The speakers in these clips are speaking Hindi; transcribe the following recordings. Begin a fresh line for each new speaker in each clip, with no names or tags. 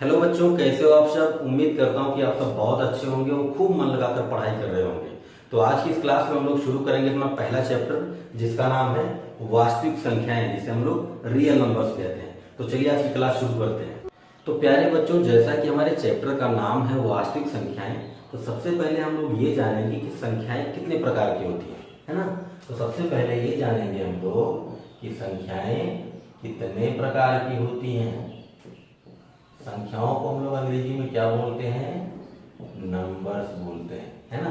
हेलो बच्चों, कैसे हो आप सब। उम्मीद करता हूँ कि आप सब बहुत अच्छे होंगे और खूब मन लगाकर पढ़ाई कर रहे होंगे। तो आज की इस क्लास में हम लोग शुरू करेंगे अपना पहला चैप्टर, जिसका नाम है वास्तविक संख्याएं, जिसे हम लोग रियल नंबर्स कहते हैं। तो चलिए आज की क्लास शुरू करते हैं। तो प्यारे बच्चों, जैसा कि हमारे चैप्टर का नाम है वास्तविक संख्याएं, तो सबसे पहले हम लोग ये जानेंगे कि संख्याएं कितने प्रकार की होती है ना। तो सबसे पहले ये जानेंगे हम लोग कि संख्याएं कितने प्रकार की होती हैं। संख्याओं को हम लोग अंग्रेजी में क्या बोलते हैं? नंबर्स बोलते हैं, है ना।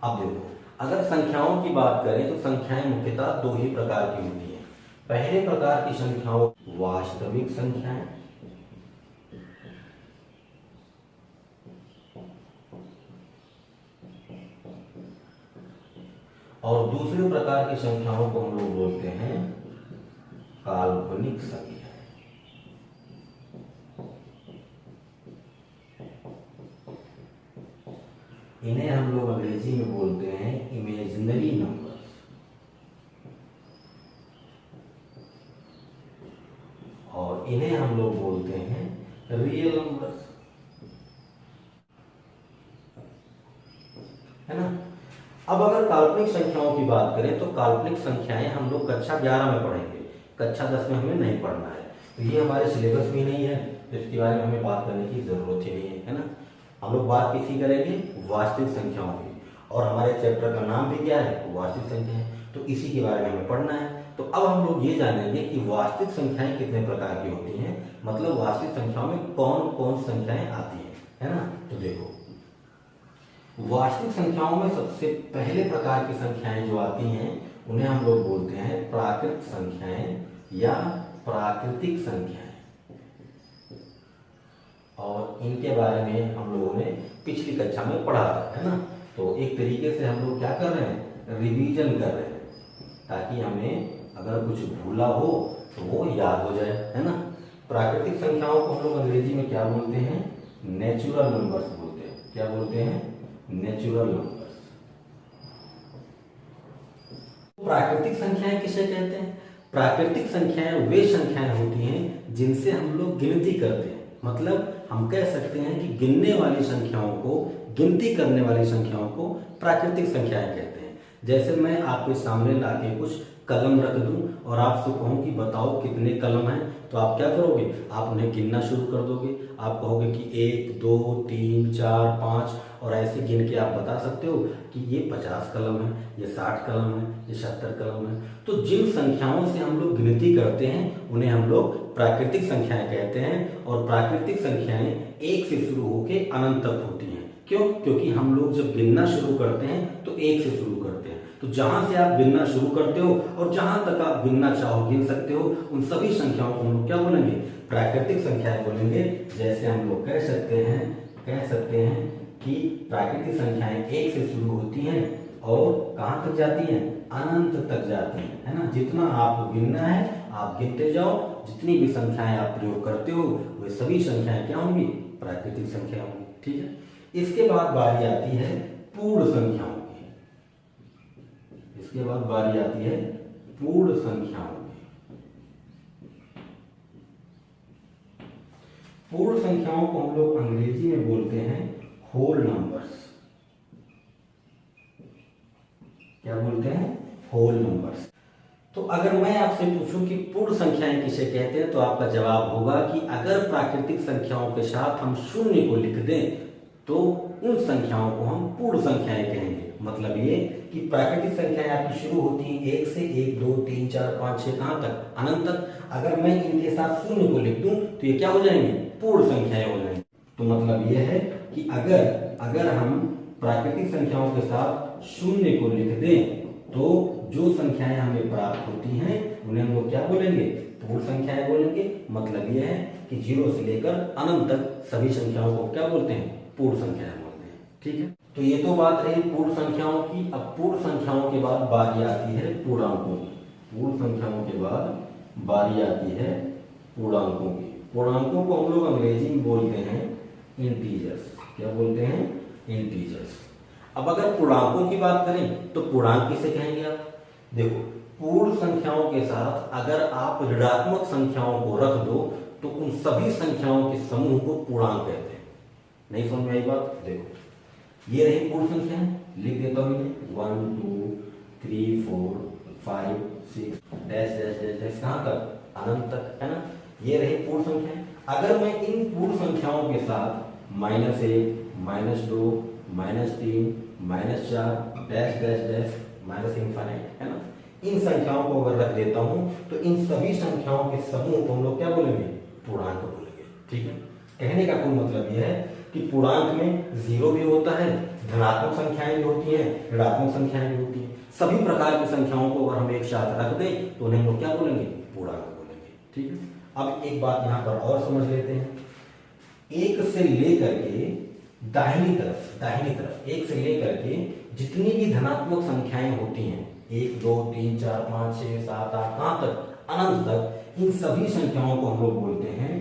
अब देखो, अगर संख्याओं की बात करें तो संख्याएं मुख्यतः दो ही प्रकार की होती हैं। पहले प्रकार की संख्याओं वास्तविक संख्याएं, और दूसरे प्रकार की संख्याओं को हम लोग बोलते हैं काल्पनिक संख्या। इन्हें हम लोग अंग्रेजी में बोलते हैं इमेजिनरी नंबर्स, और इन्हें हम लोग बोलते हैं रियल नंबर्स, है ना। अब अगर काल्पनिक संख्याओं की बात करें तो काल्पनिक संख्याएं हम लोग कक्षा 11 में पढ़ेंगे, कक्षा 10 में हमें नहीं पढ़ना है। तो ये हमारे सिलेबस में नहीं है, तो इसके बारे में हमें बात करने की जरूरत ही नहीं है ना। हम लोग बात किसी करेंगे वास्तविक संख्याओं की, और हमारे चैप्टर का नाम भी क्या है? वास्तविक संख्याएं। तो इसी के बारे में हमें पढ़ना है। तो अब हम लोग ये जानेंगे कि वास्तविक संख्याएं कितने प्रकार की होती हैं, मतलब वास्तविक संख्याओं में कौन कौन संख्याएं आती हैं, है ना। तो देखो, वास्तविक संख्याओं में सबसे पहले प्रकार की संख्याएं जो आती हैं उन्हें हम लोग बोलते हैं प्राकृत संख्याएं या प्राकृतिक संख्याएं, और इनके बारे में हम लोगों ने पिछली कक्षा में पढ़ा था, है ना। तो एक तरीके से हम लोग क्या कर रहे हैं? रिवीजन कर रहे हैं, ताकि हमें अगर कुछ भूला हो तो वो याद हो जाए, है ना। प्राकृतिक संख्याओं को हम लोग अंग्रेजी में क्या बोलते हैं? नेचुरल नंबर्स बोलते हैं। क्या बोलते हैं? Natural numbers. प्राकृतिक संख्याएं किसे कहते हैं? प्राकृतिक संख्याएं वे संख्याएं होती हैं जिनसे हम लोग गिनती करते हैं, मतलब हम कह सकते हैं कि गिनने वाली संख्याओं को, गिनती करने वाली संख्याओं को प्राकृतिक संख्याएं कहते हैं। जैसे मैं आपके सामने लाके कुछ कलम रख दूं और आपसे कहूं कि बताओ कितने कलम हैं, तो आप क्या करोगे? आप उन्हें गिनना शुरू कर दोगे। आप कहोगे कि 1 2 3 4 5, और ऐसे गिन के आप बता सकते हो कि ये 50 कलम है, ये 60 कलम है, ये 70 कलम है। तो जिन संख्याओं से हम लोग गिनती करते हैं उन्हें हम लोग प्राकृतिक संख्याएं कहते हैं, और प्राकृतिक संख्याएं 1 से शुरू होकर अनंत तक होती हैं। क्यों? क्योंकि हम लोग जब गिनना शुरू करते हैं तो 1 से शुरू करते हैं। तो जहां से आप गिनना शुरू करते हो और जहां तक आप गिनना चाहो गिन सकते हो, उन सभी संख्याओं को हम लोग क्या बोलेंगे? प्राकृतिक संख्याएं बोलेंगे। जैसे हम लोग कह सकते हैं कि प्राकृतिक संख्याएं 1 से शुरू होती हैं और कहां तक जाती हैं? अनंत तक जाती हैं, है ना। जितना आपको गिनना है आप गिनते जाओ, जितनी भी संख्याएं आप प्रयोग करते हो वे सभी संख्याएं क्या होंगी? प्राकृतिक संख्या होंगी, ठीक है। इसके बाद बारी आती है पूर्ण संख्याओं की। इसके बाद बारी आती है पूर्ण संख्याओं की। पूर्ण संख्याओं को हम लोग अंग्रेजी में बोलते हैं होल नंबर्स। क्या बोलते हैं? Whole numbers. तो अगर मैं आपसे पूछूं कि पूर्ण संख्याएं किसे कहते हैं, तो आपका जवाब होगा कि अगर प्राकृतिक संख्याओं के साथ हम शून्य को लिख दें तो उन संख्याओं को हम पूर्ण संख्याएं कहेंगे। मतलब ये कि प्राकृतिक संख्याएं आपकी शुरू होती हैं 1 से, 1 2 3 4 5 6 कहां तक? अनंत तक। अगर मैं इनके साथ शून्य को लिख दूं तो ये क्या हो जाएंगे? पूर्ण संख्याएं हो जाएंगी। तो मतलब यह है कि अगर हम प्राकृतिक संख्याओं के साथ शून्य को लिख दें तो जो संख्याएं हमें प्राप्त होती हैं उन्हें हम लोग क्या बोलेंगे? पूर्ण संख्याएं बोलेंगे। मतलब यह है कि 0 से लेकर अनंत तक सभी संख्याओं को क्या बोलते हैं? पूर्ण संख्याएं बोलते हैं, ठीक है। तो ये तो बात रही पूर्ण संख्याओं की। अब पूर्ण संख्याओं के बाद बारी आती है पूर्णांकों की। पूर्ण संख्याओं के बाद बारी आती है पूर्णांकों की। पूर्णांकों को हम लोग अंग्रेजी में बोलते हैं इंटीजर्स। क्या बोलते हैं? इंटीजर्स। अब अगर पूर्णांकों की बात करें तो पूर्णांक किसे कहेंगे आप? देखो, पूर्ण संख्याओं के साथ अगर आप ऋणात्मक संख्याओं को रख दो तो उन सभी संख्याओं के समूह को पूर्णांक कहते हैं। नहीं समझ में आई बात? देखो ये रही पूर्ण संख्या, लिख देता हूं मैं 1 2 3 4 5 6 डैश डैश डैश डैश कहां तक? अनंत तक, है ना। ये रही पूर्ण संख्या। अगर मैं इन पूर्ण संख्याओं के साथ -1 -2 -3 -4 dash dash dash minus infinite, है ना, इन संख्याओं को अगर रख देता हूं तो इन सभी संख्याओं के समूह को हम लोग क्या बोलेंगे? पूर्णांक बोलेंगे। ठीक है, कहने का कुल मतलब यह है कि पूर्णांक में जीरो भी होता है, धनात्मक संख्याएं भी होती हैं, ऋणात्मक संख्याएं भी होती हैं। सभी प्रकार की संख्याओं को अगर हम एक साथ रख दें तो उन्हें हम लोग क्या बोलेंगे? पूर्णांक बोलेंगे। ठीक है, अब एक बात यहां पर और समझ लेते हैं। एक से लेकर के दाहिनी तरफ एक से लेकर के जितनी भी धनात्मक संख्याएं होती हैं, 1 2 3 4 5 6 7 8 कहां तक? अनंत तक, इन सभी संख्याओं को हम लोग बोलते हैं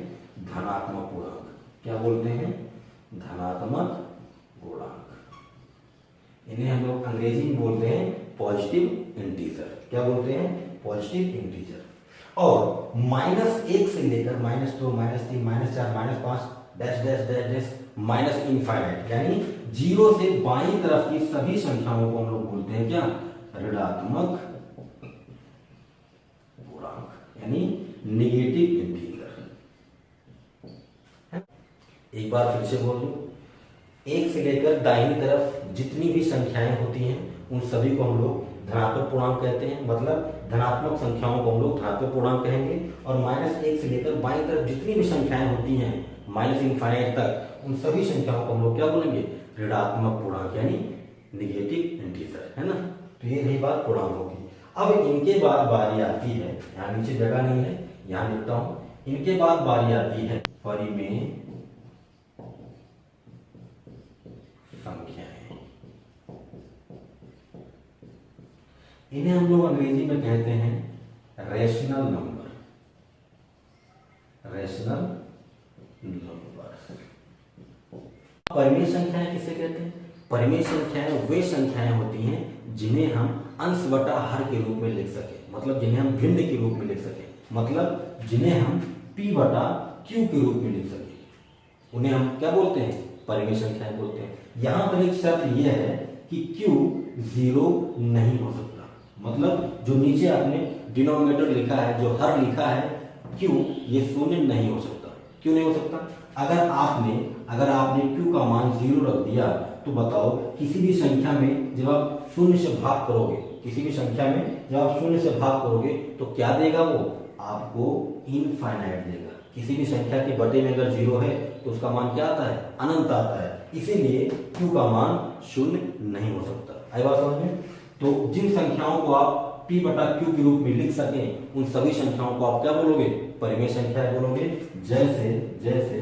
धनात्मक पूर्णांक। क्या बोलते हैं? धनात्मक पूर्णांक। इन्हें हम लोग अंग्रेजी में बोलते हैं पॉजिटिव इंटीजर। क्या बोलते हैं? Positive integer. और -1 से लेकर -2 -3 -4 -5 dash dash dash dash minus infinite, यानी जीरो से बाईं तरफ की सभी संख्याओं को हम लोग बोलते हैं क्या? ऋणात्मक पूर्णांक, यानी नेगेटिव इंटीजर। एक बार फिर से बोल दूं, एक से लेकर दाहिनी तरफ जितनी भी संख्याएं होती हैं उन सभी को हम लोग धनात्मक पूर्णांक कहते हैं। मतलब धनात्मक संख्याओं को हम लोग धनात्मक पूर्णांक कहेंगे। और -1 से लेकर बाईं तरफ जितनी भी संख्याएं होती हैं माइनस इनफाइनाइट तक, उन सभी संख्याओं को हम लोग क्या बोलेंगे? ऋणात्मक पूर्णांक, यानी नेगेटिव इंटीजर, है ना। तो ये रही बात पूर्णांकों की। अब इनके बाद बारी आती है, यहाँ नीचे जगह नहीं है, यहाँ लिखता हूं, इनके बाद बारी आती है परिमेय संख्याएं। इन्हें हम लोग अंग्रेजी में कहते हैं रेशनल नंबर। Rational number. परिमेय संख्याएं किसे कहते हैं? परिमेय संख्याएं वे संख्याएं होती हैं जिन्हें हम अंश बटा हर के रूप में लिख सके, मतलब जिन्हें हम भिन्न के रूप में लिख सके, मतलब जिन्हें हम p बटा q के रूप में लिख सके, उन्हें हम क्या बोलते हैं? परिमेय संख्याएं बोलते हैं। यहां पर एक शर्त यह है कि q 0 नहीं हो सकता, मतलब जो नीचे आपने डिनोमिनेटर लिखा है, जो हर लिखा है q, ये शून्य नहीं हो सकता। क्यों नहीं हो सकता? अगर आपने q का मान 0 रख दिया तो बताओ, किसी भी संख्या में जब आप शून्य से भाग करोगे, किसी भी संख्या में जब आप शून्य से भाग करोगे तो क्या देगा? वो आपको इनफाइनाइट देगा। किसी भी संख्या के बटे में अगर 0 है तो उसका मान क्या आता है? अनंत आता है। इसीलिए q का मान शून्य नहीं हो सकता। आई बात समझ में? तो जिन संख्याओं को आप p बटा q के रूप में लिख सकें, उन सभी संख्याओं को आप क्या बोलोगे? परिमेय संख्याएं बोलोगे। जैसे जैसे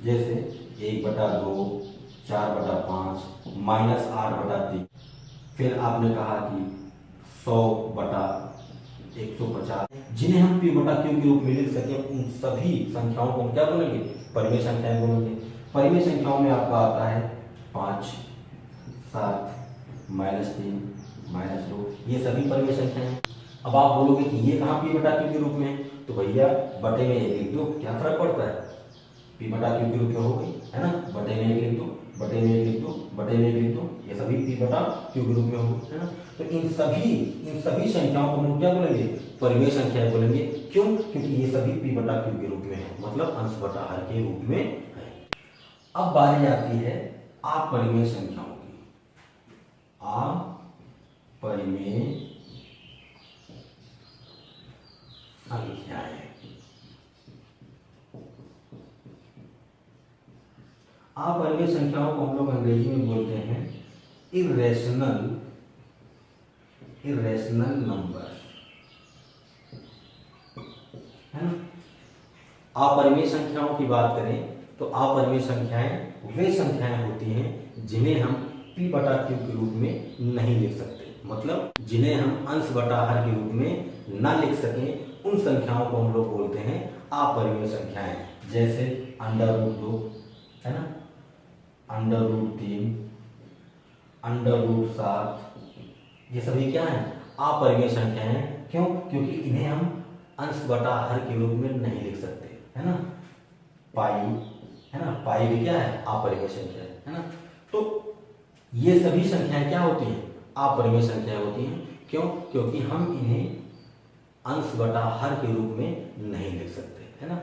जैसे 1/2, 4/5, -8/3। फिर आपने कहा कि 100/150, जिन्हें हम p बटा q के रूप में लिख सके, उन सभी संख्याओं को हम क्या बोलेंगे? परिमेय संख्याएं बोलेंगे। परिमेय संख्याओं में आपका आता है 5, 7, -3, -2, ये सभी परिमेय संख्याएं हैं। अब आप बोलोगे कि ये कहाँ p बटा q के रूप में है? तो भैया बटे में 1 लिख दो, क्या फर्क पड़ता है? p बटा q के रूप में हो गई, है ना। बटे में 1 लिख दो, बटे में 1 लिख दो, बटे में 1 लिख दो, ये सभी p बटा q के रूप में हो गई, है ना। तो इन सभी संख्याओं को हम क्या बोलेंगे? परिमेय संख्याएं बोलेंगे। क्यों? क्योंकि ये सभी p बटा q के रूप में है, मतलब अंश बटा हर के रूप में है। अब बारी आती है अपरिमेय संख्याओं की। अपरिमेय संख्याएं। अपरिमेय संख्याओं को हम लोग अंग्रेजी में बोलते हैं इरेशनल नंबर, है ना। अपरिमेय संख्याओं की बात करें तो अपरिमेय संख्याएं वे संख्याएं होती हैं जिन्हें हम p बटा q के रूप में नहीं लिख सकते, मतलब जिन्हें हम अंश बटा हर के रूप में ना लिख सकें, उन संख्याओं को हम लोग बोलते हैं अपरिमेय संख्याएं। जैसे √2, है ना, √3, √7, ये सभी क्या है? अपरिमेय संख्याएं हैं। क्यों? क्योंकि इन्हें हम अंश बटा हर के रूप में नहीं लिख सकते, है ना। पाई, है ना, पाई भी क्या है, अपरिमेय संख्या है ना। तो ये सभी संख्याएं क्या होती हैं, अपरिमेय संख्याएं होती हैं। क्यों? क्योंकि हम इन्हें अंश बटा हर के रूप में नहीं लिख सकते, है ना।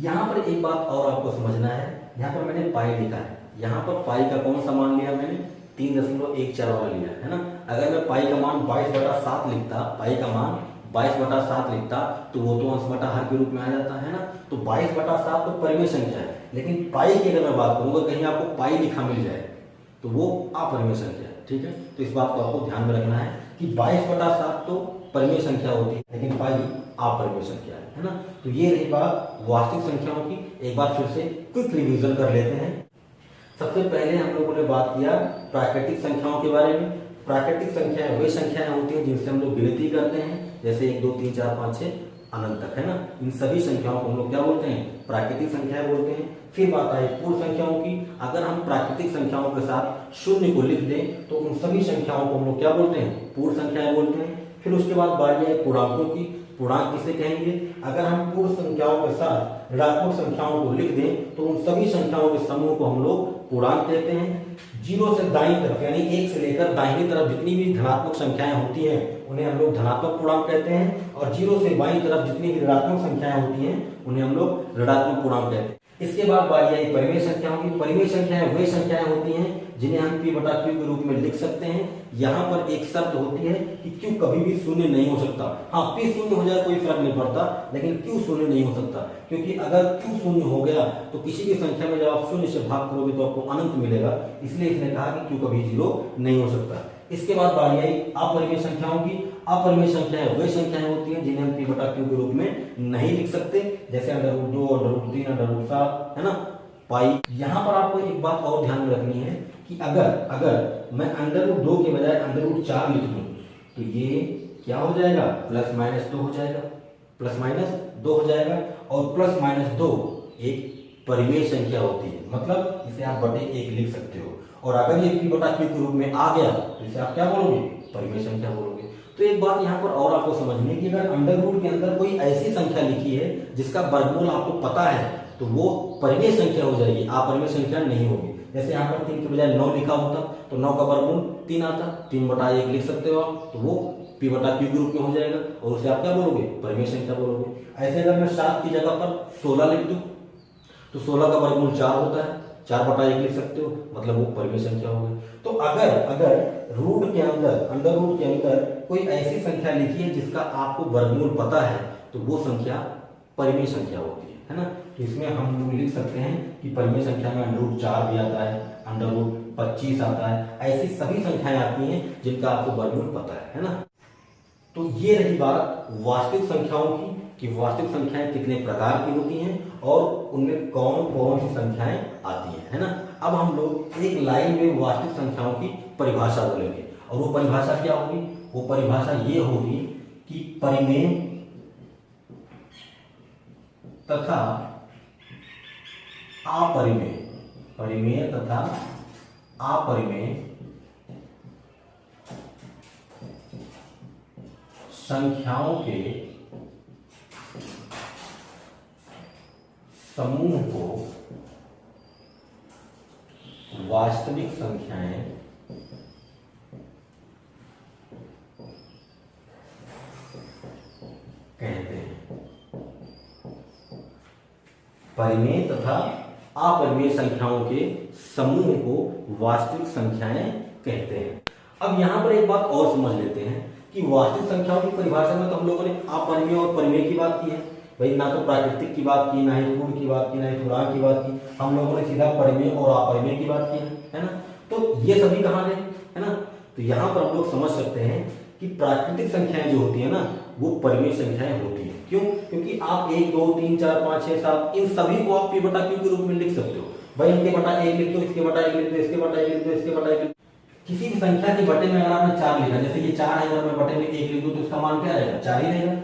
यहाँ पर एक बात और आपको समझना है, यहाँ पर मैंने पाई लिखा है, यहाँ पर पाई का कौन सा मान लिया मैंने, 3.14 वाला लिया, है ना। अगर मैं पाई का मान 22/7 लिखता, पाई का मान 22/7 लिखता तो वो तो अंश बटा हर के रूप में आ जाता है ना। तो 22/7 तो परिमेय संख्या है, लेकिन पाई की अगर मैं बात करूँगा, कहीं आपको पाई लिखा मिल जाए तो वो अपरिमेय संख्या है, ठीक है। तो इस बात को आपको ध्यान में रखना है कि 22/7 तो परिमेय संख्या होती है, लेकिन पाई अपरिमेय संख्या है ना। तो ये रही बात वास्तविक संख्याओं की। एक बार फिर से क्विक रिवीजन कर लेते हैं। सबसे पहले हम लोगों ने बात किया प्राकृतिक संख्याओं के बारे में। प्राकृतिक संख्याएं वे संख्याएं होती हैं जिनसे हम लोग गिनती करते हैं, जैसे 1 2 3 4 5 6 अनंत तक, है ना। इन सभी संख्याओं को हम लोग क्या बोलते हैं, प्राकृतिक संख्याएं बोलते हैं। फिर बात आई पूर्ण संख्याओं की। अगर हम प्राकृतिक संख्याओं के साथ शून्य को लिख दें तो उन सभी संख्याओं को हम लोग क्या बोलते हैं, पूर्ण संख्याएं बोलते हैं। फिर उसके बाद बारी आई पूर्णांकों की। पूर्णांक किसे कहेंगे, अगर हम पूर्ण संख्याओं के साथ ऋणात्मक संख्याओं को लिख दें तो उन सभी संख्याओं के समूह को हम लोग पूर्णांक कहते हैं। 0 से दाईं तरफ यानी 1 से लेकर दाहिनी तरफ जितनी भी धनात्मक संख्याएं होती हैं उन्हें हम लोग धनात्मक पूर्णांक कहते हैं, और 0 से बाईं तरफ जितनी भी ऋणात्मक संख्याएं होती हैं उन्हें हम लोग ऋणात्मक पूर्णांक कहते हैं। इसके बाद बारी आई परिमेय संख्याओं की। परिमेय संख्याएं वे संख्याएं होती हैं जिन्हें हम p बटा q के रूप में लिख सकते हैं। यहाँ पर एक शर्त होती है कि q कभी भी शून्य नहीं हो सकता। हाँ, p शून्य हो जाए कोई फर्क नहीं पड़ता, लेकिन q शून्य नहीं हो सकता, क्योंकि अगर q शून्य हो गया तो किसी भी संख्या में जब आप शून्य से भाग करोगे तो आपको अनंत मिलेगा। इसलिए इसने कहा कि q कभी 0 नहीं हो सकता। इसके बाद बारी आई अपरिमेय संख्याओं की। अपरिमेय संख्याएं वे संख्याएं होती हैं जिन्हें हम p बटा q के रूप में नहीं लिख सकते, जैसे √2 √3 √7, है ना, पाई। यहाँ पर आपको एक बात और ध्यान में रखनी है कि अगर मैं √2 के बजाय √4 लिख दूं तो ये क्या हो जाएगा, +-2 हो जाएगा, +-2 हो जाएगा। और +-2 एक परिमेय संख्या होती है, मतलब इसे आप बटे 1 लिख सकते हो। और अगर ये p बटा q के रूप में आ गया तो इसे आप क्या बोलोगे, परिमेय संख्या बोलोगे। तो एक बात यहाँ पर और आपको समझनी है कि अगर अंडर रूट के अंदर कोई ऐसी संख्या लिखी है जिसका वर्गमूल आपको पता है तो वो परिमेय संख्या हो जाएगी, अपरिमेय संख्या नहीं होगी। जैसे यहाँ पर 3 के बजाय 9 लिखा होता तो 9 का वर्गमूल 3 आता, 3 बटा 1 लिख सकते हो आप, तो वो p बटा q के रूप में हो जाएगा और उसे आप क्या बोलोगे, परिमेय संख्या बोलोगे। ऐसे अगर मैं 7 की जगह पर 16 लिख दूं तो 16 का वर्गमूल 4 होता है, 4 बटा 1 लिख सकते हो, मतलब वो परिमेय संख्या हो गई। तो अगर रूट के अंदर, अंडर रूट के अंदर कोई ऐसी संख्या लिखी है जिसका आपको वर्गमूल पता है तो वो संख्या परिमेय संख्या होती है ना। तो इसमें हम लोग लिख सकते हैं कि परिमेय संख्या में √4 भी आता है, √25 आता है, ऐसी सभी संख्याएं आती हैं जिनका आपको वर्गमूल पता है ना। तो ये रही बात वास्तविक संख्याओं की कि वास्तविक संख्याएं कितने प्रकार की होती हैं और उनमें कौन कौन सी संख्याएं आती हैं, है ना। अब हम लोग एक लाइन में वास्तविक संख्याओं की परिभाषा बोलेंगे, और वो परिभाषा क्या होगी, वो परिभाषा ये होगी कि परिमेय तथा अपरिमेय, परिमेय तथा अपरिमेय संख्याओं के समूह को वास्तविक संख्याएं कहते हैं। परिमेय तथा अपरिमेय संख्याओं के समूह को वास्तविक संख्याएं कहते हैं। अब यहां पर एक बात और समझ लेते हैं कि वास्तविक संख्याओं की परिभाषा में तो हम लोगों ने अपरिमेय और परिमेय की बात की है भाई, ना तो प्राकृतिक की बात की, ना ही पूर्ण की बात की, ना ही पूर्णांक की बात की, हम लोगों ने सीधा परिमेय और अपरिमेय की बात की है ना। तो ये सभी कहाँ गए, है ना। तो यहाँ पर हम लोग समझ सकते हैं कि प्राकृतिक संख्याएं जो होती है ना वो परिमेय संख्याएं होती है। क्यों? क्योंकि आप 1 2 3 4 5 6 7 इन सभी को आप p बटा q के रूप में लिख सकते हो भाई। इनके बटा 1 लिख दो, इसके बटा 1 लिख दो, इसके बटा 1 लिख दो, इसके बटा 1 लिख दो। किसी भी संख्या के बटे में अगर आपने 4 लिखा, जैसे ये 4 है, अगर मैं बटे में 1 लिख दूं तो इसका मान क्या रहेगा, 4 ही रहेगा,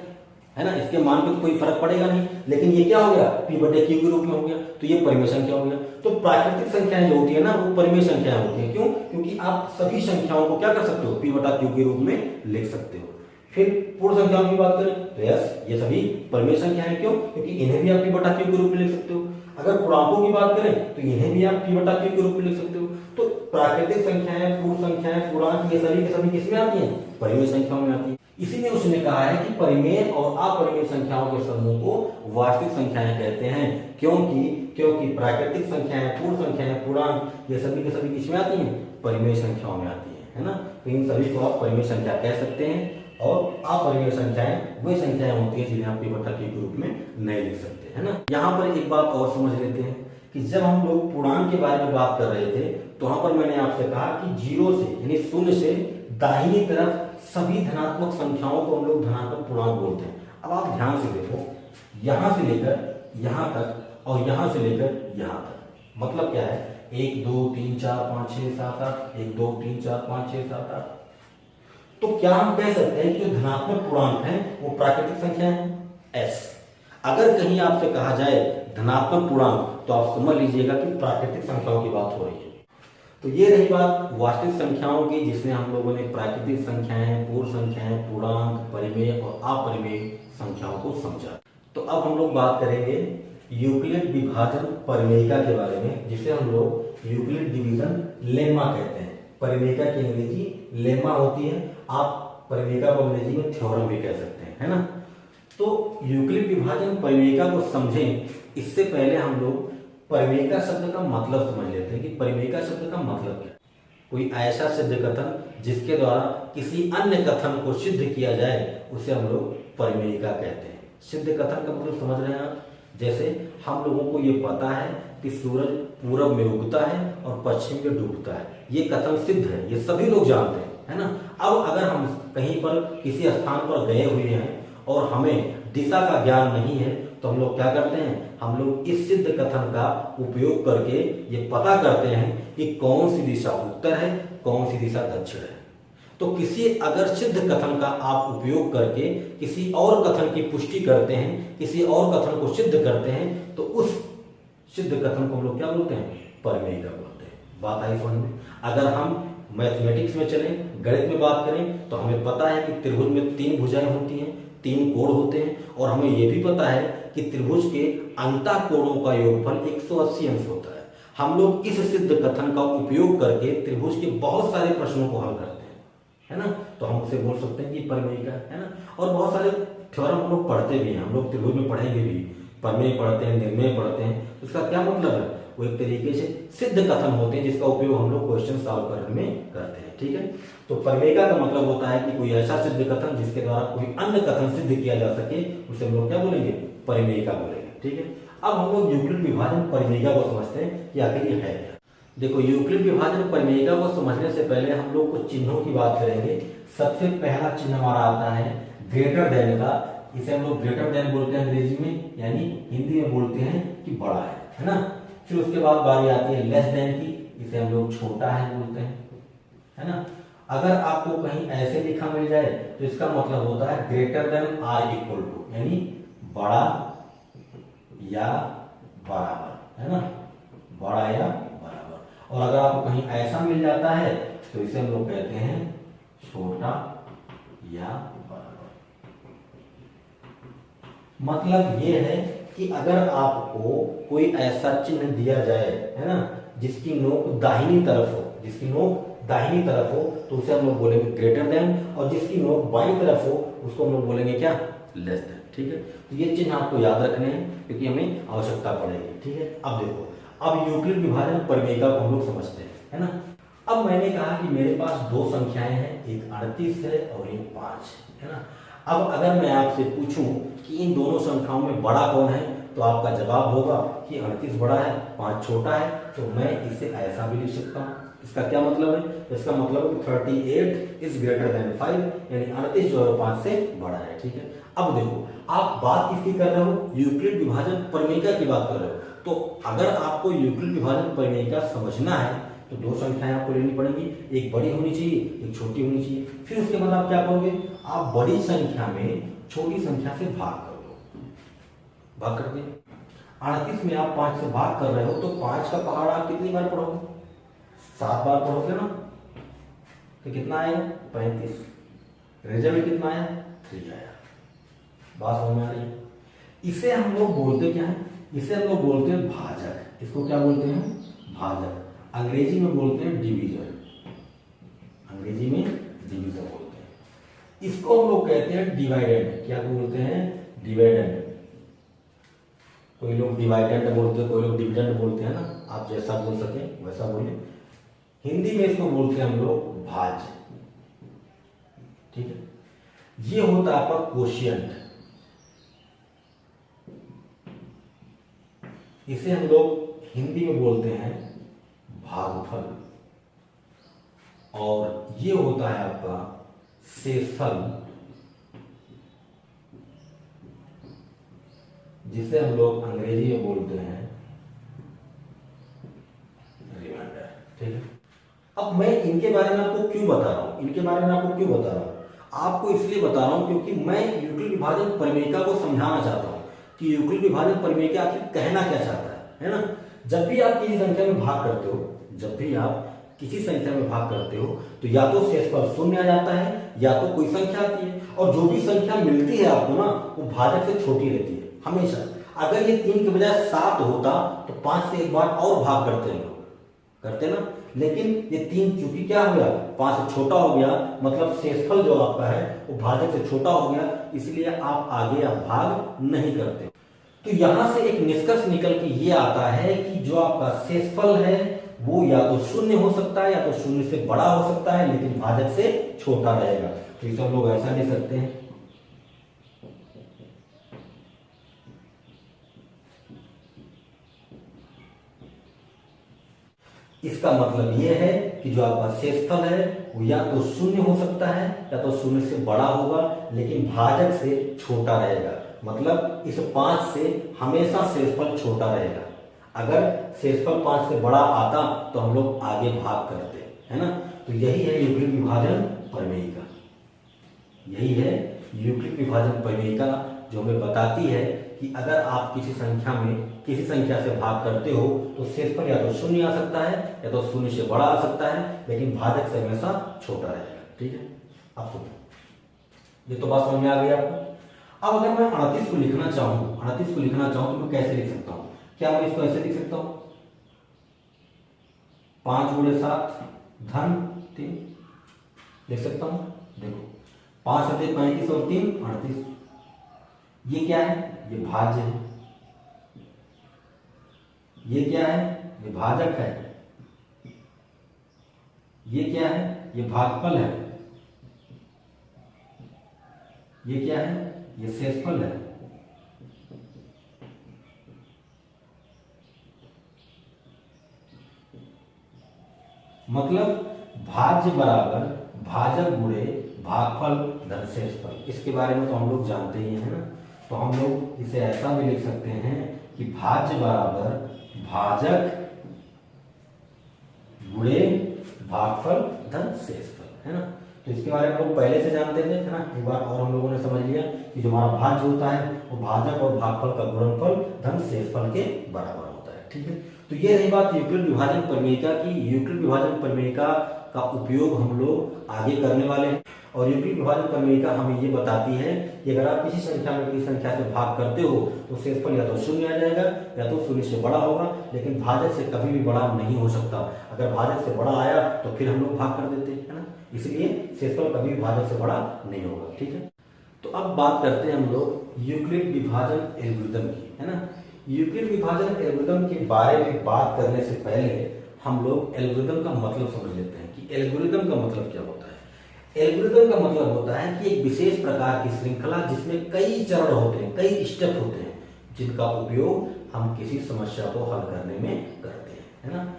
है ना। इसके मान पे कोई फर्क पड़ेगा नहीं, लेकिन ये क्या हो गया, p बटे q के रूप में हो गया, तो ये परिमेय संख्या हो गया। तो प्राकृतिक संख्याएं जो होती है ना वो परिमेय संख्याएं होती है। क्यों? क्योंकि आप सभी संख्याओं को क्या कर सकते हो, p बटा q के रूप में लिख सकते हो। फिर पूर्ण संख्याओं की बात करें तो यस, ये सभी परिमेय संख्या है। क्यों? क्योंकि इन्हें भी आप p बटा q के रूप में लिख सकते हो। अगर पूर्णांकों की बात करें तो इन्हें भी आप p बटा q के रूप में लिख सकते हो। तो प्राकृतिक संख्याएं, पूर्ण संख्याएं, पूर्णांक, ये सभी के सभी किसमें आती हैं? परिमेय संख्याओं में आती है। इसीलिए उसने कहा है कि परिमेय और अपरिमेय संख्याओं के समूह को वास्तविक संख्याएं कहते हैं। क्योंकि प्राकृतिक संख्याएं, पूर्ण संख्याएं, पूर्णांक, ये सभी के सभी किसमें आती हैं? परिमेय संख्याओं में आती है ना। तो इन सभी को आप परिमेय संख्या कह सकते हैं। और अपरिमेय संख्याएं वे संख्याएं होती हैं जिन्हें आप p बटा q के रूप में नहीं लिख सकते, है ना। यहाँ पर एक बात और समझ लेते हैं कि जब हम लोग पूर्णांक के बारे में बात कर रहे थे तो वहां पर मैंने आपसे कहा कि 0 से यानी 0 से दाहिनी तरफ सभी धनात्मक संख्याओं को हम लोग धनात्मक पूर्णांक बोलते हैं। अब आप ध्यान से देखो, यहां से लेकर यहां तक और यहां से लेकर यहां तक, मतलब क्या है? 1 2 3 4 5 6 7 8, 1 2 3 4 5 6 7 8। तो क्या हम कह सकते हैं कि जो धनात्मक पूर्णांक हैं वो प्राकृतिक संख्या है? S। अगर कहीं आपसे कहा जाए धनात्मक पूर्णांक तो आप समझ लीजिएगा कि प्राकृतिक संख्याओं की बात हो रही है। तो ये रही बात वास्तविक संख्याओं की, जिसमें हम लोगों ने प्राकृतिक संख्याएं, पूर्ण संख्याएं, पूर्णांक, परिमेय और अपरिमेय संख्याओं को समझा। तो अब हम लोग बात करेंगे यूक्लिड विभाजन परिमेयिका के बारे में, जिसे हम लोग यूक्लिड डिवीजन लेम्मा कहते हैं। परिमेयिका की अंग्रेजी लेम्मा होती है, आप परिमेयिका को अंग्रेजी में थ्योरम भी कह सकते हैं, है ना। तो यूक्लिड विभाजन परिमेयिका को समझें इससे पहले हम लोग परिमेयिका शब्द का मतलब समझ लेते हैं कि परिमेयिका शब्द का मतलब क्या है। कोई ऐसा सिद्ध कथन जिसके द्वारा किसी अन्य कथन को सिद्ध किया जाए उसे हम लोग परिमेयिका कहते हैं। सिद्ध कथन का मतलब समझ रहे हैं आप? जैसे हम लोगों को ये पता है कि सूरज पूरब में उगता है और पश्चिम में डूबता है, ये कथन सिद्ध है, ये सभी लोग जानते हैं, है ना। अब अगर हम कहीं पर किसी स्थान पर गए हुए हैं और हमें दिशा का ज्ञान नहीं है तो हम लोग क्या करते हैं? हम लोग इस सिद्ध कथन का उपयोग करके ये पता करते हैं कि कौन सी दिशा उत्तर है, कौन सी दिशा दक्षिण है। तो किसी अगर सिद्ध कथन का आप उपयोग करके किसी और कथन की पुष्टि करते हैं, किसी और कथन को सिद्ध करते हैं, तो उस सिद्ध कथन को हम लोग क्या बोलते हैं? परिमेयिका बोलते हैं। बात आई समझ में? अगर हम मैथमेटिक्स में चलें, गणित में बात करें, तो हमें पता है कि त्रिभुज में 3 भुजाएं होती हैं, 3 कोण होते हैं, और हमें यह भी पता है कि त्रिभुज के अंतःकोणों का योगफल 180 अंश होता है। हम लोग इस सिद्ध कथन का उपयोग करके त्रिभुज के बहुत सारे प्रश्नों को हल करते हैं, है ना। तो हम उसे बोल सकते हैं कि परिमेयिका, है ना। और बहुत सारे थ्योरम हम लोग पढ़ते भी हैं, हम लोग त्रिभुज में पढ़ेंगे भी, प्रमेय पढ़ते हैं, निर्णय पढ़ते हैं। इसका क्या मतलब है? वो एक तरीके से सिद्ध कथन होते हैं जिसका उपयोग हम लोग क्वेश्चन सॉल्व करने में करते हैं, ठीक है। तो परिमेयिका का मतलब होता है कि कोई ऐसा सिद्ध कथन जिसके द्वारा कोई अन्य कथन सिद्ध किया जा सके, उसे हम लोग क्या बोलेंगे? परिमेयिका बोलेंगे, ठीक है। अब हम लोग यूक्लिड विभाजन परिमेयिका को समझते हैं कि आखिर ये है क्या। देखो, यूक्लिड विभाजन परिमेयिका को समझने से पहले हम लोग कुछ चिन्हों की बात करेंगे। सबसे पहला चिन्ह हमारा आता है ग्रेटर देन का। इसे हम लोग ग्रेटर देन बोलते हैं अंग्रेजी में, यानी हिंदी में बोलते हैं कि बड़ा है ना। फिर उसके बाद बारी आती है लेस देन की, इसे हम लोग छोटा है बोलते हैं, है ना। अगर आपको कहीं ऐसे लिखा मिल जाए तो इसका मतलब होता है greater than or equal to, यानी बड़ा या बराबर, है ना, बड़ा या बराबर। और अगर आपको कहीं ऐसा मिल जाता है तो इसे हम लोग कहते हैं छोटा या बराबर। मतलब ये है कि अगर आपको कोई ऐसा चिन्ह दिया जाए, है ना, जिसकी नोक दाहिनी तरफ हो, जिसकी नोक दाहिनी तरफ हो, तो उसे हम लोग बोलेंगे ग्रेटर देन, और जिसकी नोक बाईं तरफ हो उसको हम लोग बोलेंगे क्या? लेस देन, ठीक है। तो ये चिन्ह आपको याद रखने हैं क्योंकि हमें आवश्यकता पड़ेगी, ठीक है। अब देखो, अब यूक्लिड विभाजन परिमेयिका को हम लोग समझते हैं, है ना। अब मैंने कहा कि मेरे पास 2 संख्याएं हैं, एक 38 है और एक 5 है ना। अब अगर मैं आपसे पूछूं कि इन दोनों संख्याओं में बड़ा कौन है, तो आपका जवाब होगा कि 38 बड़ा है, 5 छोटा है। तो मैं इसे ऐसा भी लिख सकता हूँ। इसका क्या मतलब है? इसका मतलब है कि 38 इज ग्रेटर देन 5, यानी 38 जो है 5 से बड़ा है, ठीक है। अब देखो, आप बात किसकी कर रहे हो? यूक्लिड विभाजन परिमेयिका की बात कर रहे हो। तो अगर आपको यूक्लिड विभाजन परिमेयिका समझना है तो 2 संख्याएं आपको लेनी पड़ेंगी, एक बड़ी होनी चाहिए, एक छोटी होनी चाहिए। फिर उसके बाद आप क्या करोगे? आप बड़ी संख्या में छोटी संख्या से भाग कर दो। भाग करके 38 में आप 5 से भाग कर रहे हो, तो 5 का पहाड़ आप कितनी बार पढ़ोगे? 7 बार पढ़ोगे ना। तो कितना आएगा? 35। रिजल्ट कितना आया? 3 आया। बात समझ में आ रही है? इसे हम लोग बोलते क्या है? इसे हम लोग बोलते हैं भाजक। इसको क्या बोलते हैं? भाजक। अंग्रेजी में बोलते हैं डिवीजन। अंग्रेजी में डिवीजन बोलते हैं। इसको हम लोग कहते हैं डिवाइडेंड। क्या बोलते हैं? डिवाइडेंड। कोई लोग डिवाइडेंड बोलते हैं, कोई लोग डिविडेंड बोलते हैं ना, आप जैसा बोल सके वैसा बोले। हिंदी में इसको बोलते हैं हम लोग भाज्य। ठीक है, ये होता है आपका कोशिएंट। इसे हम लोग हिंदी में बोलते हैं भागफल। और ये होता है आपका शेषफल, जिसे हम लोग अंग्रेजी में बोलते हैं रिमाइंडर। ठीक है, अब मैं इनके बारे में आपको क्यों बता रहा हूं? इनके बारे में आपको क्यों बता रहा हूं? आपको इसलिए बता रहा हूं क्योंकि मैं यूक्लिड विभाजन परिमेयिका को समझाना चाहता हूं कि यूक्लिड विभाजन परिमेयिका आखिर कहना क्या चाहता है ना। जब भी आप किसी संख्या में भाग करते हो, जब भी आप किसी संख्या में भाग करते हो, तो या तो शेषफल शून्य आ जाता है या तो कोई संख्या आती है, और जो भी संख्या मिलती है आपको ना, वो भाजक से छोटी रहती है हमेशा। अगर ये 3 के बजाय 7 होता तो 5 से एक बार और भाग करते हैं लोग, करते ना। लेकिन ये 3 चूंकि क्या हो गया, 5 से छोटा हो गया, मतलब शेषफल जो आपका है वो भाजक से छोटा हो गया, इसलिए आप आगे आप भाग नहीं करते। तो यहां से एक निष्कर्ष निकल के ये आता है कि जो आपका शेषफल है वो या तो शून्य हो सकता है या तो शून्य से बड़ा हो सकता है, लेकिन भाजक से छोटा रहेगा। तो ये सब लोग ऐसा ले सकते हैं। इसका मतलब यह है कि जो आपका शेषफल है वो या तो शून्य हो सकता है या तो शून्य से बड़ा होगा, लेकिन भाजक से छोटा रहेगा। मतलब इस 5 से हमेशा शेषफल छोटा रहेगा। अगर शेषफल 5 से बड़ा आता तो हम लोग आगे भाग करते, है ना। तो यही है यूक्लिड विभाजन परिमेयिका। यही है यूक्लिड विभाजन परिमेयिका, जो हमें बताती है कि अगर आप किसी संख्या में किसी संख्या से भाग करते हो तो शेषफल या तो शून्य आ सकता है या तो शून्य से बड़ा आ सकता है, लेकिन भाजक से हमेशा छोटा रहेगा। ठीक है, अब सुनो, ये तो बात समझ में आ गई आपको। अब अगर मैं 38 को लिखना चाहूं, 38 को लिखना चाहूं तो मैं कैसे लिख सकता हूं? क्या मैं इसको ऐसे लिख सकता हूं? 5 गुणे 7 धन 3 लिख सकता हूं। देखो 5 सत्ते 35 और 3 38। ये क्या है? ये भाज्य है। ये क्या है? ये भाजक है। ये क्या है? ये भागफल है। ये क्या है? ये शेषफल है। मतलब भाज्य बराबर भाजक गुणे भागफल धन शेषफल। इसके बारे में तो हम लोग जानते ही हैं ना। तो हम लोग इसे ऐसा भी लिख सकते हैं कि भाज्य बराबर भाजक गुणे भागफल धन शेषफल, है ना। तो इसके बारे में हम लोग पहले से जानते थे, है ना। एक बार और हम लोगों ने समझ लिया कि जो हमारा भाज्य होता है वो भाजक और भागफल का गुणनफल धन शेषफल के बराबर होता है। ठीक है, तो ये रही बात यूक्लिड विभाजन परिमेयिका की। यूक्लिड विभाजन परिमेयिका का उपयोग हम लोग आगे करने वाले हैं। और यूक्लिड विभाजन परिमेयिका हमें ये बताती है कि अगर आप किसी संख्या में किसी संख्या से भाग करते हो तो शेषफल या तो शून्य आ जाएगा या तो शून्य से बड़ा होगा, लेकिन भाजक से कभी भी बड़ा नहीं हो सकता। अगर भाजक से बड़ा आया तो फिर हम लोग भाग कर देते हैं, है ना। इसलिए शेषफल कभी भी भाजक से बड़ा नहीं होगा। ठीक है, तो अब बात करते हैं हम लोग यूक्लिड विभाजन एल्गोरिथम की, है ना। यूक्लिड विभाजन एल्गोरिथम के बारे में बात करने से पहले हम लोग एल्गोरिथम का मतलब समझ लेते हैं कि एल्गोरिथम का मतलब क्या होता है। एल्गोरिथम का मतलब होता है कि एक विशेष प्रकार की श्रृंखला जिसमें कई चरण होते हैं, कई स्टेप होते हैं, जिनका उपयोग हम किसी समस्या को हल करने में करते हैं, है ना।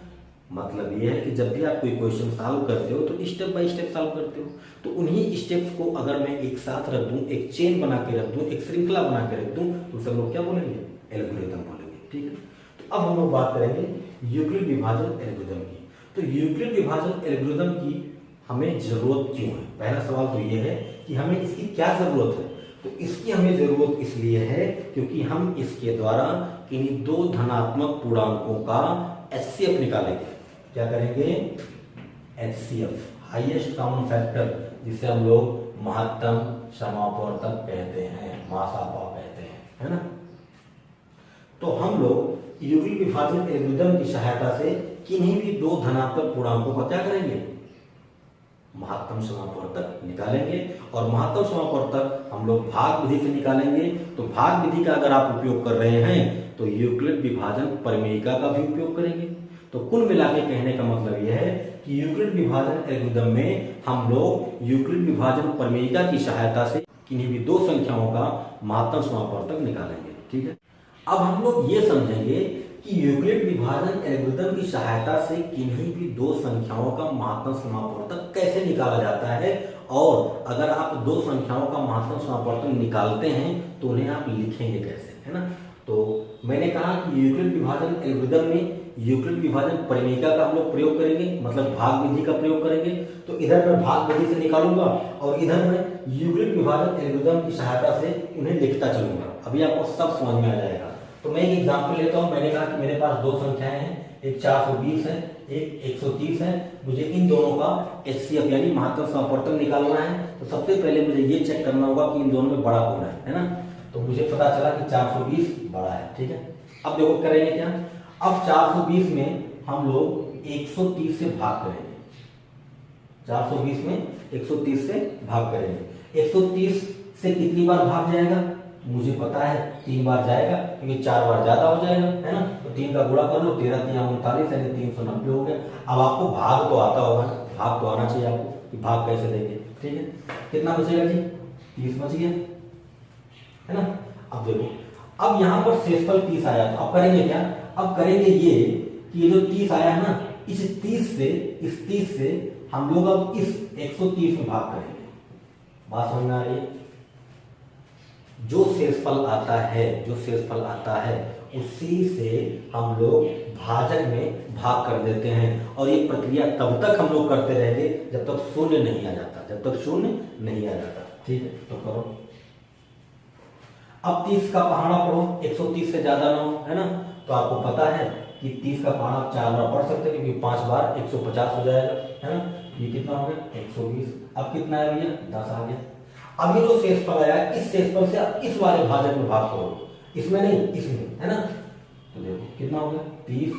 मतलब ये है कि जब भी आप कोई क्वेश्चन सॉल्व करते हो तो स्टेप बाय स्टेप सॉल्व करते हो। तो उन्हीं स्टेप्स को अगर मैं एक साथ रख दूं, एक चेन बना के रख दूं, एक श्रृंखला बना के रख दूं, तो सब लोग क्या बोलेंगे? एल्गोरिथम बोलेंगे। ठीक है, तो अब हम लोग बात करेंगे यूक्लिड विभाजन एल्गोरिथम की। तो यूक्लिड विभाजन एल्गोरिथम की हमें जरूरत क्यों है? पहला सवाल तो ये है कि हमें इसकी क्या जरूरत है। तो इसकी हमें जरूरत इसलिए है क्योंकि हम इसके द्वारा किन्हीं दो धनात्मक पूर्णांकों का HCF निकालेंगे। क्या करेंगे? HCF, हाईएस्ट कॉमन फैक्टर, जिसे हम लोग महत्तम समापवर्तक कहते हैं, मासापा कहते हैं, है ना। तो हम लोग यूक्लिड विभाजन एल्गोरिथम की सहायता से किन्हीं भी दो धनात्मक पूर्णांकों का क्या करेंगे, महत्तम समापवर्तक निकालेंगे। और महत्तम समापवर्तक हम लोग भाग विधि से निकालेंगे। तो भाग विधि का अगर आप उपयोग कर रहे हैं तो यूक्लिड विभाजन परिमेयिका का भी उपयोग करेंगे। तो कुल मिलाकर कहने का मतलब यह है कि यूक्लिड विभाजन एल्गोरिथम में हम लोग यूक्लिड विभाजन परिमेयिका की सहायता से किन्हीं भी दो संख्याओं का महत्तम समापवर्तक निकालेंगे। ठीक है, अब हम लोग ये समझेंगे कि यूक्लिड विभाजन एल्गोरिथम की सहायता से किन्हीं भी दो संख्याओं का महत्तम समापवर्तक कैसे निकाला जाता है, और अगर आप दो संख्याओं का महत्तम समापवर्तक निकालते हैं तो उन्हें आप लिखेंगे कैसे, है ना। तो मैंने कहा कि यूक्लिड विभाजन एल्गोरिथम में यूक्लिड विभाजन परिमेयिका का हम लोग प्रयोग करेंगे, मतलब भाग विधि का प्रयोग करेंगे। तो इधर मैं भाग विधि से निकालूंगा और इधर मैं यूक्लिड विभाजन एल्गोरिथम की सहायता से उन्हें लिखता चलूंगा। अभी आपको सब समझ में आ जाएगा। तो मैं एक एग्जाम्पल लेता हूं। मैंने कहा कि मेरे पास दो संख्याएं हैं, एक 420 है, एक 130 है। मुझे इन दोनों का HCF यानी महत्तम समापवर्तक निकालना है। तो सबसे पहले मुझे ये चेक करना होगा कि इन दोनों में बड़ा कौन है ना। तो मुझे पता चला कि 420 बड़ा है। ठीक है, अब देखो करेंगे क्या। अब 420 में हम लोग 130 से भाग करेंगे। 420 में 130 से भाग करेंगे। 130 से कितनी बार भाग जाएगा मुझे पता है, 3 बार जाएगा, क्योंकि 4 बार ज्यादा हो जाएगा, है ना। तो 3 का गुणा कर लो, 13 3 39 यानी 390 हो गया। अब आपको भाग तो आता होगा, भाग तो आना चाहिए आपको कि भाग कैसे देंगे। ठीक है, कितना बचेगा जी, 30 बच गया, है ना। अब देखो, अब यहाँ पर शेषफल 30 आया। तो अब करेंगे क्या, अब करेंगे ये कि ये जो 30 आया है ना, इस 30 से हम लोग अब इस 130 में भाग करेंगे। बात समझ में आ रही है। जो शेषफल आता है उसी से हम लोग भाजक में भाग कर देते हैं। और ये प्रक्रिया तब तक हम लोग करते रहेंगे जब तक शून्य नहीं आ जाता। ठीक है, तो करो। अब 30 का पहाड़ा पढ़ो, 130 से ज्यादा ना हो, है ना। तो आपको पता है कि 30 का पहाड़ा आप 4 बार पढ़ सकते हैं, क्योंकि 5 बार 150 हो जाएगा, है ना। ये कितना हो गया 120। अब कितना है भैया 10 आ गया। अब ये जो शेषफल आया, इस शेषफल से आप इस वाले भाजक में भाग करो, इसमें नहीं इसमें, है ना। तो देखो कितना हो गया 30,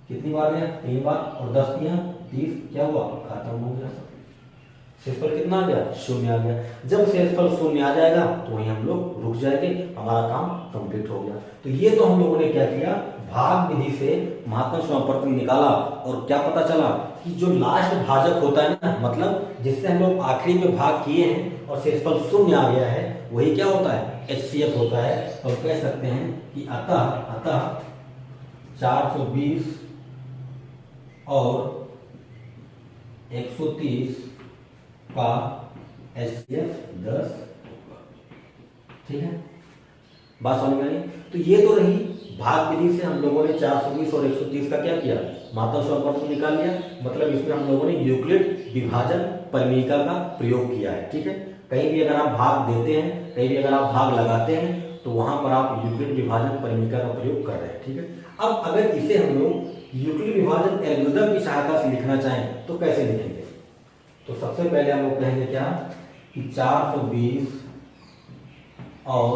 कितनी बार गया 3 बार, और 10 दिया 30, क्या हुआ खत्म हो गया। शेषफल कितना आ गया, शून्य आ गया। जब शेषफल शून्य आ जाएगा तो वहीं हम लोग रुक जाएंगे, हमारा काम कंप्लीट हो गया। तो ये तो हम लोगों ने क्या किया, भाग विधि से महत्तम समापवर्तक निकाला। और क्या पता चला कि जो लास्ट भाजक होता है ना, मतलब जिससे हम लोग आखिरी में भाग किए हैं और शेषफल शून्य आ गया है, वही क्या होता है, HCF होता है। और कह सकते हैं कि अतः 420 और 130 का HCF 10। ठीक है, बात समझ में आई। तो ये तो रही भाग विधि से हम लोगों ने 420 और 130 का क्या किया, महत्तम समापवर्तक निकाल लिया। मतलब इसमें हम लोगों ने यूक्लिड विभाजन परिमेयिका का प्रयोग किया है। ठीक है, कहीं भी अगर आप भाग देते हैं, कहीं भी अगर आप भाग लगाते हैं, तो वहां पर आप यूक्लिड विभाजन परिमेयिका का प्रयोग कर रहे हैं। ठीक है, अब अगर इसे हम लोग यूक्लिड विभाजन एल्गोरिथम की सहायता से लिखना चाहें तो कैसे लिखेंगे। तो सबसे पहले हम लोग कहेंगे क्या कि 420 और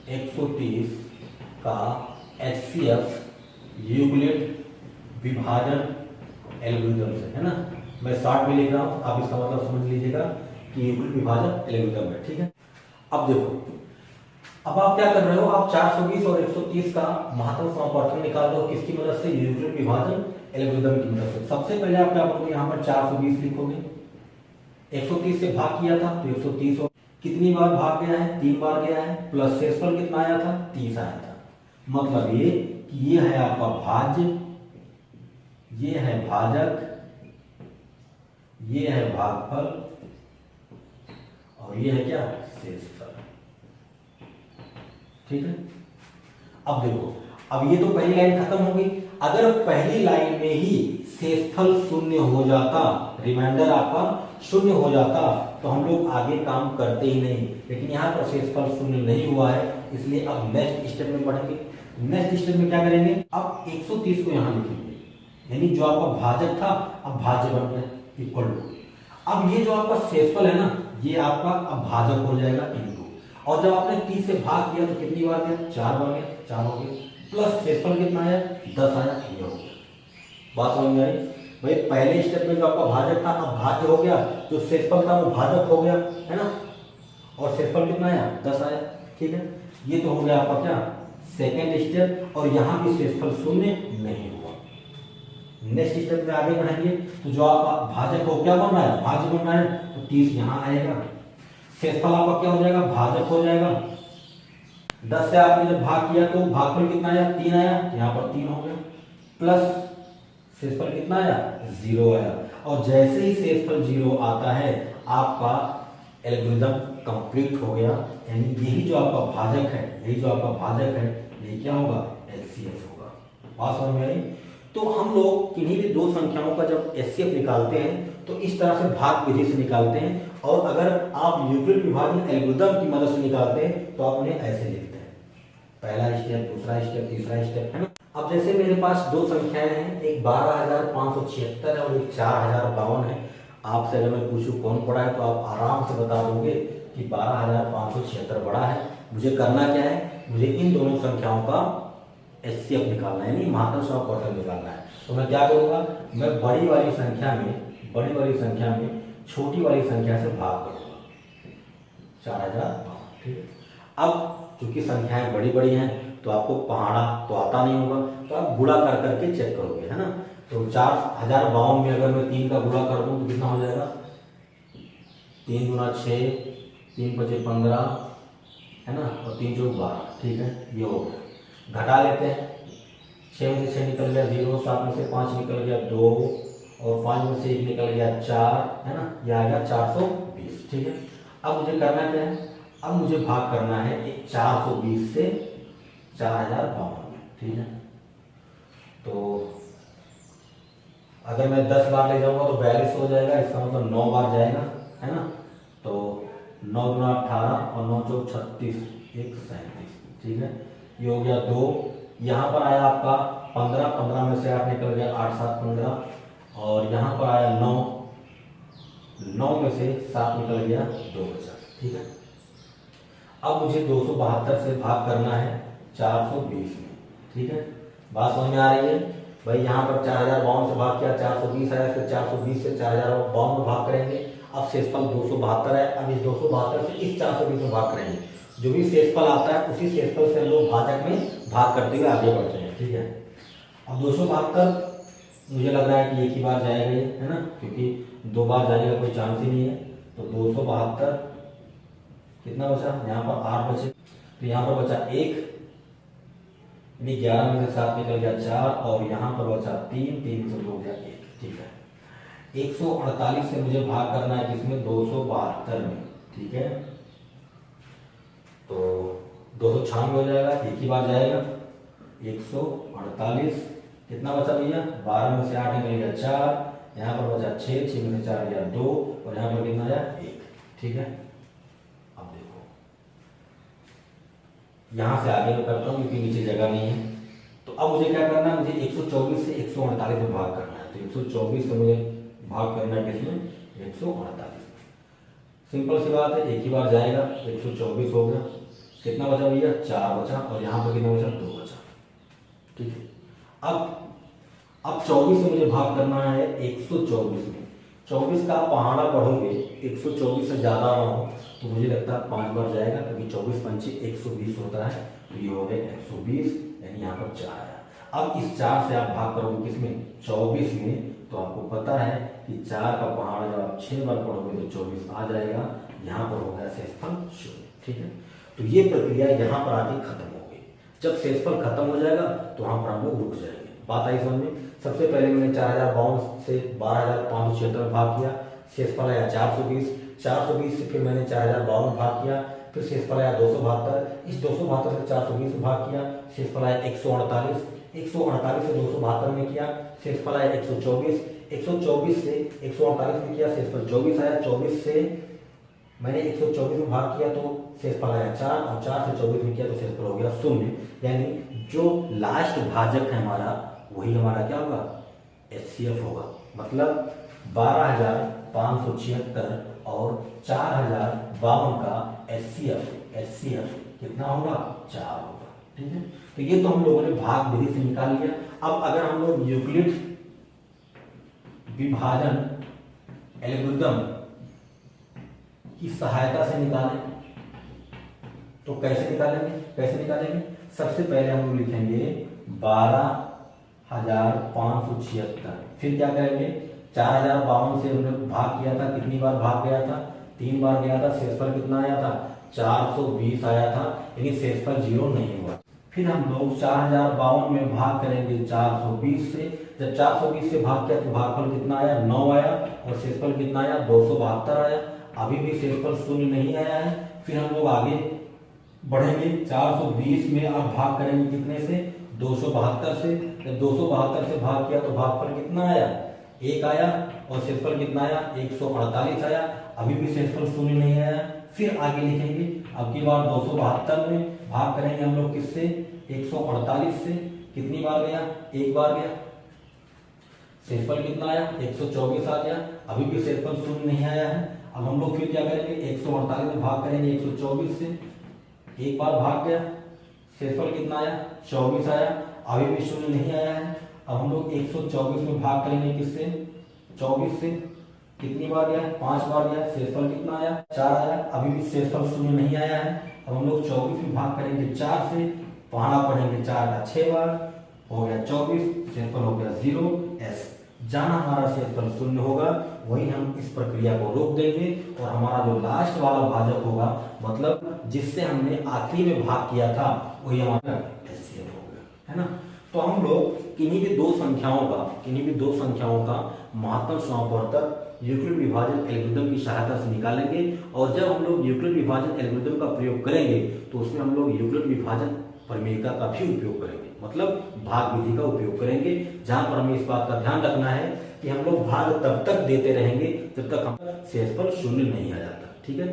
130 का HCF यूक्लिड विभाजन एल्गोरिथम से, है ना। मैं शॉर्ट में लिख रहा हूं, आप इसका मतलब समझ लीजिएगा कि यूक्लिड विभाजन एल्गोरिथम है। ठीक है, अब देखो, अब आप क्या कर रहे हो, आप 420 और 130 का महत्तम समापवर्तक निकाल दो। किसकी मदद से, यूक्लिड विभाजन एल्गोरिथम की मदद से। सबसे पहले आप क्या करोगे, यहाँ पर 420 लिखोगे, 130 से भाग किया था तो 130 हो। कितनी बार भाग गया है, 3 बार गया है, प्लस शेषफल कितना आया था 30 आया था। मतलब ये कि ये है आपका भाज्य, ये है भाजक, ये है भागफल, और ये है क्या शेषफल। ठीक है, अब देखो, अब ये तो पहली लाइन खत्म हो गई। अगर पहली लाइन में ही शेषफल शून्य हो जाता, रिमाइंडर आपका शून्य हो जाता, तो हम लोग आगे काम करते ही नहीं। लेकिन यहाँ पर शेषफल शून्य नहीं हुआ है, इसलिए अब नेक्स्ट स्टेप में बढ़ेंगे। नेक्स्ट स्टेप में क्या करेंगे, अब 130 को यहाँ लिखेंगे, यानी जो आपका भाजक था अब भाज्य बन गया, इक्वल टू। अब ये जो आपका शेषफल है ना, ये आपका अब भाजक हो जाएगा इनटू, और जब आपने 30 से भाग किया तो कितनी बार गया, 4 बार गया, 4 हो गया, प्लस शेषफल कितना आया, 10 आया, ये हो गया। बात समझ में आई भाई? पहले स्टेप में जो आपका भाजक था अब भाज्य हो गया, जो शेषफल था वो भाजक हो गया, है ना, और शेषफल कितना आया, 10 आया, ठीक है। ये तो हो गया आपका क्या, सेकेंड स्टेप, और यहाँ भी शेषफल शून्य नहीं हुआ। नेक्स्ट स्टेप में आगे बढ़ेंगे तो जो आपका भाजक हो क्या बन रहा है, भाज्य बन रहा है, तो 30 यहाँ आएगा, शेषफल आपका क्या हो जाएगा, भाजक हो जाएगा। 10 से आपने जब भाग किया तो भागफल कितना आया, 3 आया, यहाँ पर 3 हो गया, प्लस शेषफल कितना आया, 0 आया। और जैसे ही शेषफल 0 आता है आपका एल्गोरिथम कंप्लीट हो गया, यानी यही जो आपका भाजक है, यही जो आपका भाजक है, ये क्या होगा, एचसीएफ होगा। बात समझ में आई? तो हम लोग किन्हीं भी दो संख्याओं का जब एचसीएफ निकालते हैं तो इस तरह से भाग विधि से निकालते हैं, और अगर आप यूक्लिड विभाजन एल्गोरिथम की मदद से निकालते हैं तो आप उन्हें ऐसे लिखते हैं, पहला स्टेप, दूसरा स्टेप, तीसरा स्टेप, है ना। अब जैसे मेरे पास दो संख्याएं हैं, एक 12,576 है और एक 4,052 है। आपसे अगर मैं पूछूं कौन बड़ा है तो आप आराम से बता दोगे कि 12,576 बड़ा है। मुझे करना क्या है, मुझे इन दोनों संख्याओं का एचसीएफ निकालना है, यानी महात्तम सम क्वार्टर निकालना है। तो मैं क्या करूंगा, मैं बड़ी वाली संख्या में छोटी वाली संख्या से भाग करूंगा, 4,052, ठीक है। अब चूंकि संख्याएं बड़ी बड़ी हैं तो आपको पहाड़ा तो आता नहीं होगा, तो आप गुणा कर करके चेक करोगे, है ना। तो 4,052 में अगर मैं 3 का गुणा कर दूं तो कितना हो जाएगा, 3 गुना 6, 3 पचे 15, है ना, और 3 चौक 12, ठीक है, ये हो गया। घटा लेते हैं, 6 में से 6 निकल गया 0, 7 में से 5 निकल गया 2, और 5 में से 1 निकल गया 4, है ना, ये आ गया 420, ठीक है। अब मुझे करना क्या है, अब मुझे भाग करना है 420 से 4,052 में, ठीक है। तो अगर मैं 10 बार ले जाऊंगा तो 42 हो जाएगा, इसका मतलब 9 बार जाएगा, है ना। तो 9 गुना 18 और 9 चौक 36, 137, ठीक है, ये हो गया 2। यहाँ पर आया आपका 15, 15 में से 8 निकल गया, 8 7 15, और यहाँ पर आया 9, 9 में से 7 निकल गया, 2 बचा, ठीक है। अब मुझे 272 से भाग करना है 420 में, ठीक है। बात समझ में आ रही है भाई? यहाँ पर 4,052 से भाग किया, 420 आया, फिर 420 से 4,052 में भाग करेंगे। अब शेषफल 272 है, अब इस 272 से इस 420 में भाग करेंगे। जो भी शेषफल आता है उसी शेषफल से हम लोग भाजक में भाग करते हुए आगे बढ़ते हैं, ठीक है। अब 272 मुझे लग रहा है कि एक ही बार जाएगा, है ना, क्योंकि 2 बार जाने का कोई चांस ही नहीं है। तो 272 कितना बचा, यहाँ पर 8 बचे, तो यहाँ पर बचा 1, यानी 11 में से 7 निकल गया 4, और यहाँ पर बचा 3, 3 से 2 हो गया 1, ठीक है। 148 से मुझे भाग करना है किसमें, 272 में, ठीक है। तो 296 हो जाएगा, एक ही बार जाएगा। 148 कितना बचा भैया, 12 में से 8 निकल गया 4, यहाँ पर बचा 6, 6 में से 4 गया 2, और यहाँ पर कितना आया 1, ठीक है। अब देखो यहाँ से आगे मैं करता हूँ क्योंकि नीचे जगह नहीं है। तो अब मुझे क्या करना है, मुझे 124 से 148 में भाग करना है। तो 124 से मुझे भाग करना है किसमें, 148 में। सिंपल सी बात है, एक ही बार जाएगा, 124 हो गया, कितना बचा भैया, 4 बचा, और यहाँ पर कितना बचा, 2 बचा, ठीक है। अब 24 से मुझे भाग करना है 124 में। 24 का आप पहाड़ा पढ़ोगे, 124 से ज़्यादा ना हो तो मुझे लगता है 5 बार जाएगा, क्योंकि 24 पंची 120 होता है, तो ये हो गया 120, यानी यहाँ पर 4 आया। अब इस 4 से आप भाग करोगे किसमें, 24 में, तो आपको पता है कि 4 का पहाड़ा जब आप 6 बार पढ़ोगे तो 24 आ जाएगा, यहाँ पर हो गया शेषफल 0, ठीक है। तो ये प्रक्रिया यहाँ पर आके खत्म हो गई। जब शेषफल खत्म हो जाएगा तो वहाँ पर हम लोग रुक जाएंगे। बात आई समझ में? सबसे पहले मैंने 4,052 से 12,576 में भाग किया, शेषफल आया 420, 420 से फिर मैंने 4,052 में भाग किया, फिर शेषफल आया 272, इस 272 से 420 में भाग किया, शेषफल आया 148, 148 से 272 में किया, शेषफल आया 124, 124 से 148 में किया, शेषफल 24 आया, 24 से मैंने 124 में भाग किया तो शेषफल आया 4, और 4 से 24 में किया तो शेषफल हो गया 0। यानी जो लास्ट भाजक है हमारा, वही हमारा क्या होगा, एचसीएफ होगा। मतलब 12,576 और 4052 का HCF कितना होगा, 4 होगा। ठीक है, तो ये तो हम लोगों ने भाग विधि से निकाल लिया। अब अगर हम लोग यूक्लिड विभाजन एल्गोरिथम की सहायता से निकालें तो कैसे निकालेंगे, सबसे पहले हम लोग लिखेंगे 12,576। फिर क्या करेंगे, 4052 से हमने भाग किया था, कितनी बार भाग गया था, 3 बार गया था, शेषफल कितना आया था, 420 आया था, लेकिन शेषफल 0 नहीं हुआ। फिर हम लोग 4052 में भाग करेंगे 420 से। जब 420 से भाग किया तो भागफल कितना आया, 9 आया, और शेषफल कितना आया, 272 आया। अभी भी शेषफल 0 नहीं आया है। फिर हम लोग आगे बढ़ेंगे, 420 में अब भाग करेंगे कितने से, 272 से। जब 272 से भाग किया तो भागफल कितना आया, 1 आया, और शेषफल कितना आया, 148 आया। अभी भी शेषफल 0 नहीं आया। फिर आगे लिखेंगे, अब की बार 272 में भाग करेंगे हम लोग किससे, 148 से। कितनी बार गया, 1 बार गया, शेषफल कितना आया, 124 आ गया। अभी भी शेषफल 0 नहीं आया है। अब हम लोग फिर क्या करेंगे, 148 में भाग करेंगे 124 से। 1 बार भाग गया, शेषफल कितना आया, 24 आया। अभी भी 0 नहीं आया है। अब हम लोग 124 में भाग करेंगे किससे, 24 से। कितनी बार गया, 5 बार गया, शेषफल कितना आया, 4 आया। अभी भी शेषफल 0 नहीं आया है। अब हम लोग 24 में भाग करेंगे 4 से, पहाड़ा पढ़ेंगे 4 का 6 बार, हो गया 24, शेषफल हो गया 0S। जहां हमारा शेषफल 0 होगा वही हम इस प्रक्रिया को रोक देंगे, और हमारा जो लास्ट वाला भाजक होगा, मतलब जिससे हमने आखिरी में भाग किया था, वही हमारा HCF हो गया, है ना। तो हम लोग किन्हीं भी दो संख्याओं का महत्तम समापवर्तक यूक्लिड विभाजन एल्गोरिथम की सहायता से निकालेंगे। और जब हम लोग यूक्लिड विभाजन एल्गोरिथम का प्रयोग करेंगे तो उसमें हम लोग यूक्लिड विभाजन प्रमेयिका का भी उपयोग करेंगे, मतलब भाग विधि का उपयोग करेंगे। जहां पर हमें इस बात का ध्यान रखना है कि हम लोग भाग तब तक देते रहेंगे जब तक हम शेषफल 0 नहीं आ जाता। ठीक है,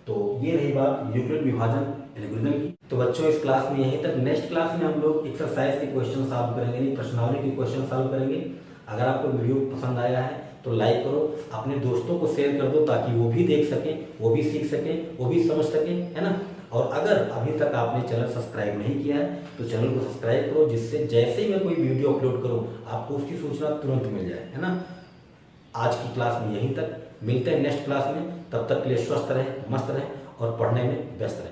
तो ये रही बात यूक्लिड विभाजन एल्गोरिथम की। तो बच्चों इस क्लास में यहीं तक। नेक्स्ट क्लास में हम लोग एक्सरसाइज के क्वेश्चन सॉल्व करेंगे, नहीं प्रश्नावली के क्वेश्चन सॉल्व करेंगे। अगर आपको वीडियो पसंद आया है तो लाइक करो, अपने दोस्तों को शेयर कर दो ताकि वो भी देख सकें, वो भी सीख सकें, वो भी समझ सकें, है ना। और अगर अभी तक आपने चैनल सब्सक्राइब नहीं किया है तो चैनल को सब्सक्राइब करो, जिससे जैसे ही मैं कोई वीडियो अपलोड करूं आपको उसकी सूचना तुरंत मिल जाए, है ना। आज की क्लास में यहीं तक, मिलते हैं नेक्स्ट क्लास में। तब तक के लिए स्वस्थ रहें, मस्त रहें और पढ़ने में व्यस्त रहें।